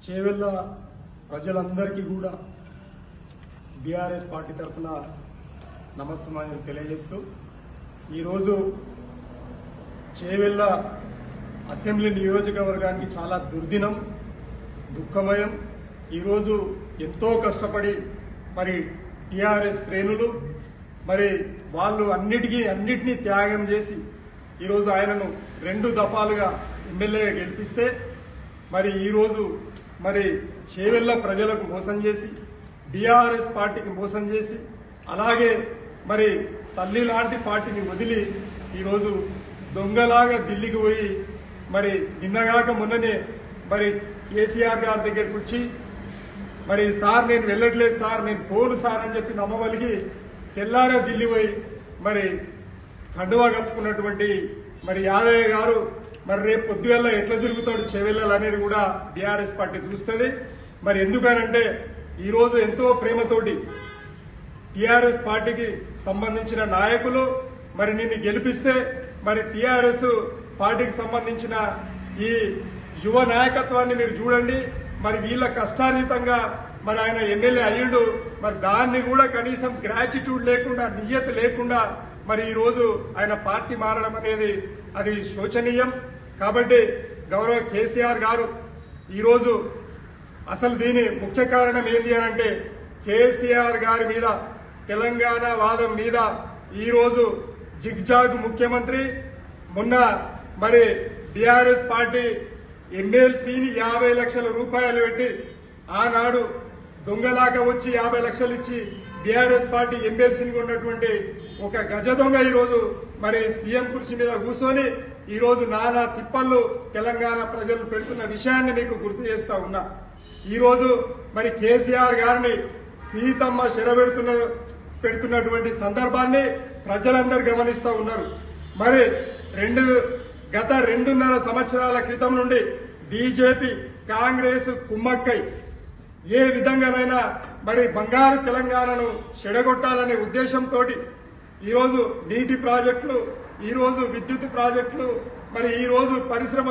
చేవెళ్ళ ప్రజలందరికీ కూడా BRS party తరఫున నమస్కారం తెలియజేస్తూ ఈరోజు చేవెళ్ళ అసెంబ్లీ నియోజకవర్గానికి చాలా దుర్దినం, దుఃఖమయం. ఈరోజు ఎంతో కష్టపడి మరి టీఆర్ఎస్ శ్రేణులు మరి వాళ్ళు అన్నిటినీ త్యాగం చేసి ఈరోజు ఆయనను 2 దఫాలుగా ఎమ్మెల్యేగా గెలిపిస్తే మరి ఈరోజు మరి చేవెళ్ళ ప్రజలకు మోసం చేసి బీఆర్ఎస్ పార్టీకి మోసం చేసి అలాగే మరి తల్లి లాంటి పార్టీని వదిలి ఈరోజు దొంగలాగా ఢిల్లీకి పోయి మరి నిన్నగాక మొన్ననే మరి కేసీఆర్ గారి దగ్గరికి వచ్చి మరి సార్ నేను వెళ్ళట్లేదు సార్, నేను పోను సార్ అని చెప్పి నమ్మవలిగి తెల్లారే ఢిల్లీ పోయి మరి కండువా కప్పుకున్నటువంటి మరి యాదయ్య గారు మరి రేపు పొద్దుగల్లా ఎట్లా తిరుగుతాడు చేవెళ్ళాలి అనేది కూడా బీఆర్ఎస్ పార్టీ చూస్తుంది. మరి ఎందుకనంటే ఈరోజు ఎంతో ప్రేమతోటి టీఆర్ఎస్ పార్టీకి సంబంధించిన నాయకులు మరి నిన్ను గెలిపిస్తే మరి టీఆర్ఎస్ పార్టీకి సంబంధించిన ఈ యువ నాయకత్వాన్ని మీరు చూడండి. మరి వీళ్ళ కష్టార్జితంగా మరి ఆయన ఎమ్మెల్యే అయ్యిండు. మరి దాన్ని కూడా కనీసం గ్రాటిట్యూడ్ లేకుండా, నియ్యత లేకుండా మరి ఈరోజు ఆయన పార్టీ మారడం అనేది అది శోచనీయం. కాబట్టి గౌరవ కేసీఆర్ గారు ఈరోజు అసలు దీని ముఖ్య కారణం ఏంటి అని అంటే కేసీఆర్ గారి మీద, తెలంగాణ వాదం మీద ఈరోజు జిగ్జాగ్ ముఖ్యమంత్రి మొన్న మరి బీఆర్ఎస్ పార్టీ ఎమ్మెల్సీని 50 లక్షల రూపాయలు పెట్టి ఆనాడు దొంగలాగా వచ్చి 50 లక్షలు ఇచ్చి బీఆర్ఎస్ పార్టీ ఎమ్మెల్సీని ఉన్నటువంటి ఒక గజ దొంగ ఈరోజు మరి సీఎం కుర్చీ మీద కూర్చొని ఈరోజు నానా తిప్పళ్ళు తెలంగాణ ప్రజలు పెడుతున్న విషయాన్ని మీకు గుర్తు చేస్తా ఉన్నా. ఈరోజు మరి కేసీఆర్ గారిని సీతమ్మ పెడుతున్నటువంటి సందర్భాన్ని ప్రజలందరూ గమనిస్తూ ఉన్నారు. మరి గత 2.5 సంవత్సరాల క్రితం నుండి బీజేపీ కాంగ్రెస్ కుమ్మక్కై ఏ విధంగానైనా మరి బంగారు తెలంగాణను చెడగొట్టాలనే ఉద్దేశంతో ఈరోజు నీటి ప్రాజెక్టులు, ఈరోజు విద్యుత్ ప్రాజెక్టులు, మరి ఈరోజు పరిశ్రమ